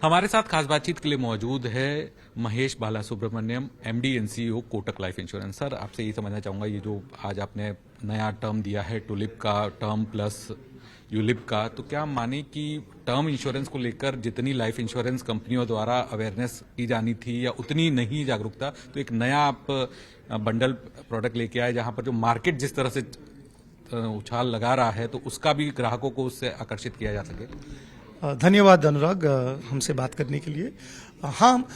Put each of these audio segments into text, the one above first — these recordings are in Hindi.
हमारे साथ खास बातचीत के लिए मौजूद है Mahesh Balasubramanian, MD and CEO Kotak life insurance. Sir, आपसे यही समझना चाहूंगा, ये जो आज आपने नया टर्म दिया है टुलिप का टर्म प्लस यूलिप का, तो क्या माने कि टर्म इंश्योरेंस को लेकर जितनी लाइफ इंश्योरेंस कंपनियों द्वारा अवेयरनेस की जानी थी या उतनी नहीं जागरूकता, तो एक नया आप बंडल प्रोडक्ट लेके आए जहां पर जो मार्केट जिस तरह से उछाल लगा रहा है तो उसका भी ग्राहकों को उससे आकर्षित किया जा सके। धन्यवाद अनुराग, हमसे बात करने के लिए। हाँ,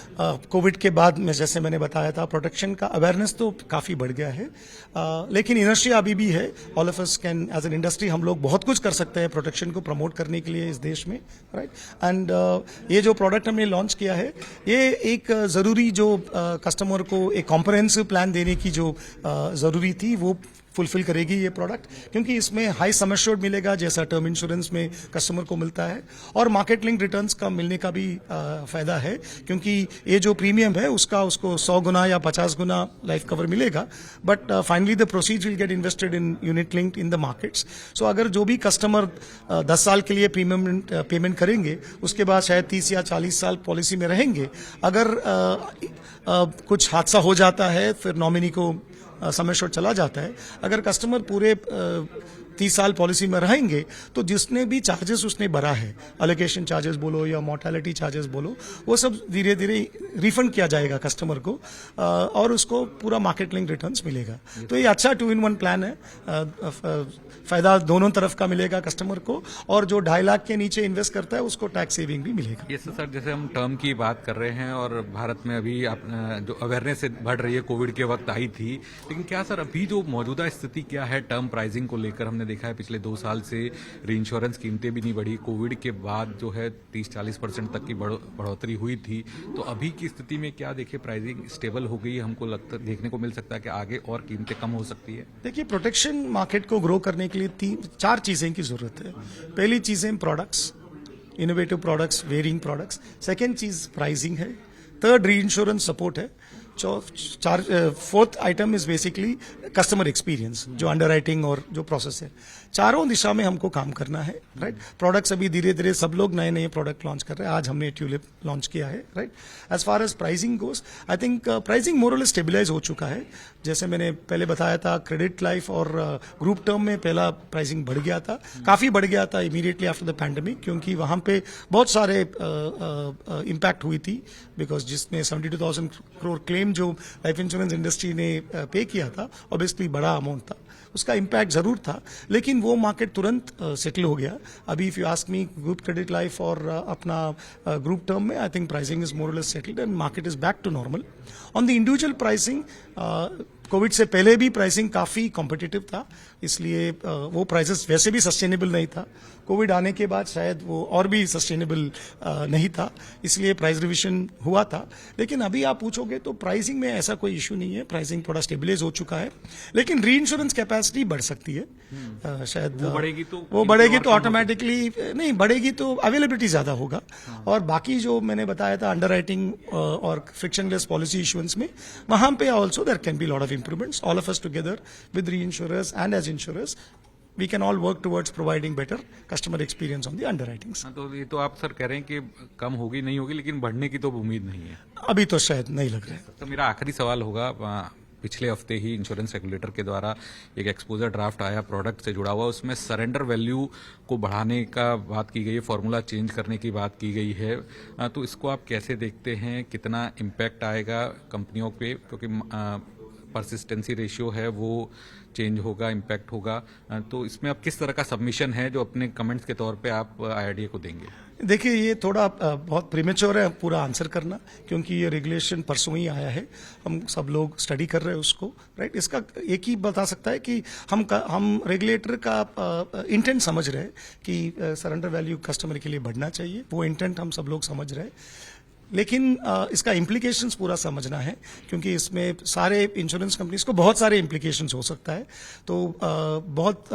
कोविड के बाद में जैसे मैंने बताया था, प्रोटेक्शन का अवेयरनेस तो काफ़ी बढ़ गया है, लेकिन इनर्शिया अभी भी है। All of us can as an industry हम लोग बहुत कुछ कर सकते हैं प्रोटेक्शन को प्रमोट करने के लिए इस देश में, राइट। एंड ये जो प्रोडक्ट हमने लॉन्च किया है, ये एक ज़रूरी जो कस्टमर को एक कॉम्प्रहेंसिव प्लान देने की जो ज़रूरी थी वो फुलफिल करेगी ये प्रोडक्ट, क्योंकि इसमें हाई सम एश्योर्ड मिलेगा जैसा टर्म इंश्योरेंस में कस्टमर को मिलता है, और मार्केट लिंक रिटर्न्स का मिलने का भी फायदा है, क्योंकि ये जो प्रीमियम है उसका उसको 100 गुना या 50 गुना लाइफ कवर मिलेगा, but finally the proceeds will get invested in unit linked in the markets. So अगर जो भी कस्टमर 10 साल के लिए प्रीमियम पेमेंट करेंगे, उसके बाद शायद 30 या 40 साल पॉलिसी में रहेंगे, अगर कुछ हादसा हो जाता है फिर नॉमिनी को समय शॉर्ट चला जाता है, अगर कस्टमर पूरे 30 साल पॉलिसी में रहेंगे तो जिसने भी चार्जेस उसने भरा है, अलोकेशन चार्जेस बोलो या मोर्टेलिटी चार्जेस बोलो, वो सब धीरे धीरे रिफंड किया जाएगा कस्टमर को, और उसको पूरा मार्केट लिंक रिटर्न्स मिलेगा। तो ये अच्छा 2-in-1 प्लान है, फायदा दोनों तरफ का मिलेगा कस्टमर को, और जो 2.5 लाख के नीचे इन्वेस्ट करता है उसको टैक्स सेविंग भी मिलेगा। ये सर, जैसे हम टर्म की बात कर रहे हैं और भारत में अभी जो अवेयरनेस बढ़ रही है, कोविड के वक्त आई थी, लेकिन क्या सर अभी जो मौजूदा स्थिति क्या है टर्म प्राइसिंग को लेकर? हमने देखा है पिछले 2 साल से री-इंश्योरेंस कीमतें भी नहीं बढ़ी, कोविड के बाद जो है 30-40% तक की बढ़ोतरी हुई थी, तो अभी की स्थिति में क्या देखिए, प्राइसिंग स्टेबल हो गई, हमको लगता देखने को मिल सकता है कि आगे और कीमतें कम हो सकती है? देखिए, प्रोटेक्शन मार्केट को ग्रो करने के लिए 3-4 चीजें की जरूरत है। पहली चीजें products, innovative products, varying products. Second चीज प्राइसिंग है। थर्ड री इंश्योरेंस सपोर्ट है। Fourth item is basically customer experience, जो अंडरराइटिंग और जो प्रोसेस है। चारों दिशा में हमको काम करना है, राइट। प्रोडक्ट्स अभी धीरे धीरे सब लोग नए नए प्रोडक्ट लॉन्च कर रहे हैं। आज हमने ट्यूलिप लॉन्च किया है, right. As far as pricing goes, I think pricing more और लेस स्टेबिलाइज हो चुका है। जैसे मैंने पहले बताया था, क्रेडिट लाइफ और ग्रुप टर्म में पहला प्राइसिंग बढ़ गया था, काफी बढ़ गया था इमीडिएटली आफ्टर द पैंडेमिक, क्योंकि वहां पे बहुत सारे इम्पैक्ट हुई थी, बिकॉज जिसमें 72,000 करोड़ क्लेम जो लाइफ इंश्योरेंस इंडस्ट्री ने पे किया था, ऑब्वियसली बड़ा अमाउंट था, उसका इम्पैक्ट जरूर था, लेकिन वो मार्केट तुरंत सेटल हो गया। अभी if you ask me, group credit life और अपना ग्रुप टर्म में I think pricing is more और less settled and market is back to normal. On the individual pricing, Covid से पहले भी प्राइसिंग काफी कॉम्पिटिटिव था, इसलिए वो प्राइसेस वैसे भी सस्टेनेबल नहीं था। कोविड आने के बाद शायद वो और भी सस्टेनेबल नहीं था, इसलिए प्राइस रिविजन हुआ था। लेकिन अभी आप पूछोगे तो प्राइसिंग में ऐसा कोई इशू नहीं है, प्राइसिंग थोड़ा स्टेबलाइज हो चुका है, लेकिन री इंश्योरेंस कैपेसिटी बढ़ सकती है। शायद वो बढ़ेगी तो ऑटोमेटिकली नहीं बढ़ेगी तो अवेलेबिलिटी ज्यादा होगा। और बाकी जो मैंने बताया था अंडरराइटिंग और फ्रिक्शनलेस पॉलिसी इशुएंस में, वहां पे also there can be lot of improvements. All of us together with reinsurers and as insurers, we can all work towards providing better customer experience on the underwritings. तो ये तो आप सर कह रहे हैं कि कम होगी नहीं होगी, लेकिन बढ़ने की तो उम्मीद नहीं है अभी तो, शायद नहीं लग रहा है। तो मेरा आखिरी सवाल होगा, पिछले हफ्ते ही इंश्योरेंस रेगुलेटर के द्वारा एक एक्सपोजर ड्राफ्ट आया प्रोडक्ट से जुड़ा हुआ, उसमें सरेंडर वैल्यू को बढ़ाने का बात की गई है, फॉर्मूला चेंज करने की बात की गई है, तो इसको आप कैसे देखते हैं, कितना इम्पैक्ट आएगा कंपनियों पे? क्योंकि परसिस्टेंसी रेशियो है वो चेंज होगा, इम्पैक्ट होगा, तो इसमें अब किस तरह का सबमिशन है जो अपने कमेंट्स के तौर पे आप IRDAI को देंगे? देखिए, ये थोड़ा बहुत प्रीमेच्योर है पूरा आंसर करना, क्योंकि ये रेगुलेशन परसों ही आया है, हम सब लोग स्टडी कर रहे हैं उसको, राइट। इसका एक ही बता सकता है कि हम रेगुलेटर का इंटेंट समझ रहे हैं कि सरेंडर वैल्यू कस्टमर के लिए बढ़ना चाहिए, वो इंटेंट हम सब लोग समझ रहे हैं, लेकिन इसका इम्प्लीकेशंस पूरा समझना है, क्योंकि इसमें सारे इंश्योरेंस कंपनीज को बहुत सारे इम्प्लीकेशंस हो सकता है। तो बहुत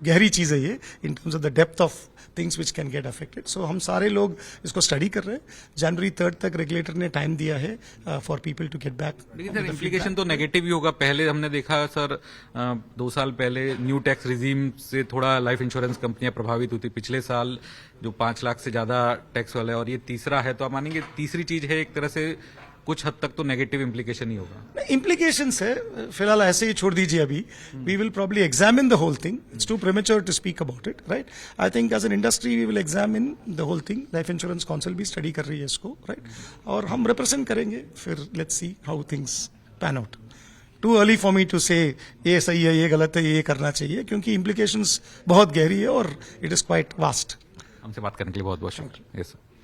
गहरी चीज़ है ये, in terms of the depth of things which can get affected. So हम सारे लोग इसको स्टडी कर रहे हैं। जनवरी 3 तक रेगुलेटर ने टाइम दिया है for people to get back. लेकिन सर इम्प्लीकेशन तो नेगेटिव ही होगा। पहले हमने देखा सर 2 साल पहले न्यू टैक्स रिजीम से थोड़ा लाइफ इंश्योरेंस कंपनियां प्रभावित हुई थी। पिछले साल जो 5 लाख से ज्यादा टैक्स वाला है, और ये तीसरा है, तो आप मानेंगे तीसरी चीज है एक तरह से कुछ हद तक तो नेगेटिव इम्प्लीकेशन ही होगा। इम्प्लीकेशंस है, फिलहाल ऐसे ही छोड़ दीजिए अभी। We will probably examine the whole thing, it's too premature to speak about it, right. I think as an industry we will examine the whole thing, life insurance council भी स्टडी कर रही है इसको, राइट, और हम रिप्रेजेंट करेंगे, फिर let's see how things pan out. Too early for me to say ये सही है, ये गलत है, ये करना चाहिए, क्योंकि इम्प्लीकेशंस बहुत गहरी है और इट इज क्वाइट वास्ट। हमसे बात करने के लिए बहुत बहुत शुक्रिया। Yes sir.